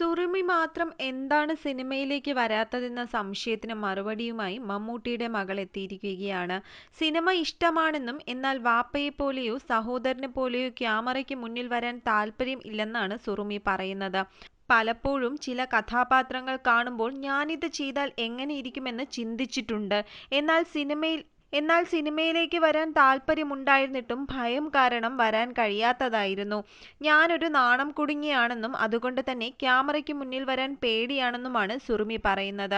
സുറുമി മാത്രം എന്താണ് സിനിമയിലേക്ക് വരാത്തതെന്ന സംശയത്തിന് മറുപടിയുമായി മമ്മൂട്ടിയുടെ മകൾ എത്തിയിരിക്കുകയാണ്. സിനിമ ഇഷ്ടമാണെന്നും എന്നാൽ വാപ്പയെപ്പോലെയോ സഹോദരനെ പോലെയോ ക്യാമറയ്ക്ക് മുന്നിൽ വരാൻ താല്പര്യം ഇല്ലെന്നാണ് സുറുമി പറയുന്നത്. പലപ്പോഴും ചില കഥാപാത്രങ്ങൾ കാണുമ്പോൾ ഞാനിത് ചെയ്താൽ എങ്ങനെയിരിക്കുമെന്ന് ചിന്തിച്ചിട്ടുണ്ട്. എന്നാൽ സിനിമയിൽ എന്നാൽ സിനിമയിലേക്ക് വരാൻ താല്പര്യമുണ്ടായിരുന്നിട്ടും ഭയം കാരണം വരാൻ കഴിയാത്തതായിരുന്നു. ഞാനൊരു നാണം കുടുങ്ങിയാണെന്നും അതുകൊണ്ട് തന്നെ ക്യാമറയ്ക്ക് മുന്നിൽ വരാൻ പേടിയാണെന്നുമാണ് സുറുമി പറയുന്നത്.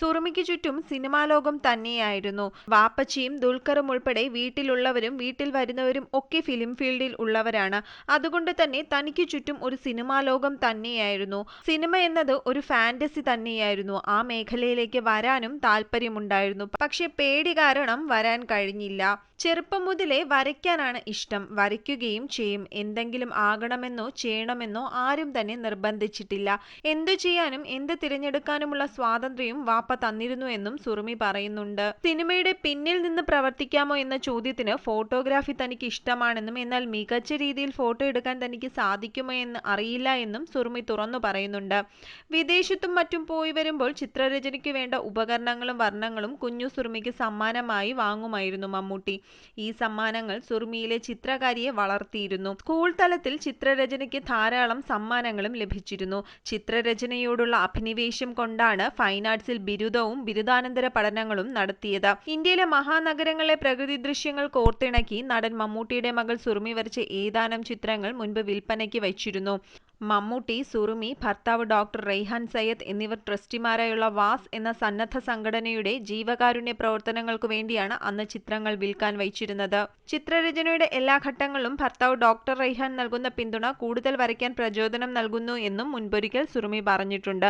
സുറുമിക്ക് ചുറ്റും സിനിമാ ലോകം തന്നെയായിരുന്നു. വാപ്പച്ചിയും ദുൽഖറും ഉൾപ്പെടെ വീട്ടിലുള്ളവരും വീട്ടിൽ വരുന്നവരും ഒക്കെ ഫിലിം ഫീൽഡിൽ ഉള്ളവരാണ്. അതുകൊണ്ട് തന്നെ തനിക്ക് ചുറ്റും ഒരു സിനിമാ ലോകം തന്നെയായിരുന്നു. സിനിമ എന്നത് ഒരു ഫാന്റസി തന്നെയായിരുന്നു. ആ മേഖലയിലേക്ക് വരാനും താല്പര്യമുണ്ടായിരുന്നു. പക്ഷെ പേടി കാരണം വരാൻ കഴിഞ്ഞില്ല. ചെറുപ്പം മുതലേ വരയ്ക്കാനാണ് ഇഷ്ടം. വരയ്ക്കുകയും ചെയ്യും. എന്തെങ്കിലും ആകണമെന്നോ ചെയ്യണമെന്നോ ആരും തന്നെ നിർബന്ധിച്ചിട്ടില്ല. എന്തു ചെയ്യാനും എന്ത് തിരഞ്ഞെടുക്കാനുമുള്ള സ്വാതന്ത്ര്യവും വാപ്പ തന്നിരുന്നു എന്നും സുറുമി പറയുന്നുണ്ട്. സിനിമയുടെ പിന്നിൽ നിന്ന് പ്രവർത്തിക്കാമോ എന്ന ചോദ്യത്തിന് ഫോട്ടോഗ്രാഫി തനിക്ക് ഇഷ്ടമാണെന്നും എന്നാൽ മികച്ച രീതിയിൽ ഫോട്ടോ എടുക്കാൻ തനിക്ക് സാധിക്കുമോ എന്ന് അറിയില്ല എന്നും സുറുമി തുറന്നു പറയുന്നുണ്ട്. വിദേശത്തും മറ്റും പോയി വരുമ്പോൾ ചിത്രരചനയ്ക്ക് വേണ്ട ഉപകരണങ്ങളും വർണ്ണങ്ങളും കുഞ്ഞു സുറുമിക്ക് സമ്മാനമായി വാങ്ങുമായിരുന്നു മമ്മൂട്ടി. ഈ സമ്മാനങ്ങൾ സുറുമിയിലെ ചിത്രകാരിയെ വളർത്തിയിരുന്നു. സ്കൂൾ തലത്തിൽ ചിത്രരചനയ്ക്ക് ധാരാളം സമ്മാനങ്ങളും ലഭിച്ചിരുന്നു. ചിത്രരചനയോടുള്ള അഭിനിവേശം കൊണ്ടാണ് ഫൈൻ ആർട്സിൽ ബിരുദവും ബിരുദാനന്തര പഠനങ്ങളും നടത്തിയത്. ഇന്ത്യയിലെ മഹാനഗരങ്ങളിലെ പ്രകൃതി ദൃശ്യങ്ങൾ കോർത്തിണക്കി നടൻ മമ്മൂട്ടിയുടെ മകൾ സുറുമി വരച്ച ഏതാനും ചിത്രങ്ങൾ മുൻപ് വിൽപ്പനയ്ക്ക് വച്ചിരുന്നു. മമ്മൂട്ടി, സുറുമി, ഭർത്താവ് ഡോക്ടർ റെയ്ഹാൻ സയ്യദ് എന്നിവർ ട്രസ്റ്റിമാരായുള്ള വാസ് എന്ന സന്നദ്ധ സംഘടനയുടെ ജീവകാരുണ്യ പ്രവർത്തനങ്ങൾക്കു വേണ്ടിയാണ് അന്ന് ചിത്രങ്ങൾ വിൽക്കാൻ വച്ചിരുന്നത്. ചിത്രരചനയുടെ എല്ലാ ഘട്ടങ്ങളിലും ഭർത്താവ് ഡോക്ടർ റെയ്ഹാൻ നൽകുന്ന പിന്തുണ കൂടുതൽ വരയ്ക്കാൻ പ്രചോദനം നൽകുന്നു എന്നും മുൻപൊരിക്കൽ സുറുമി പറഞ്ഞിട്ടുണ്ട്.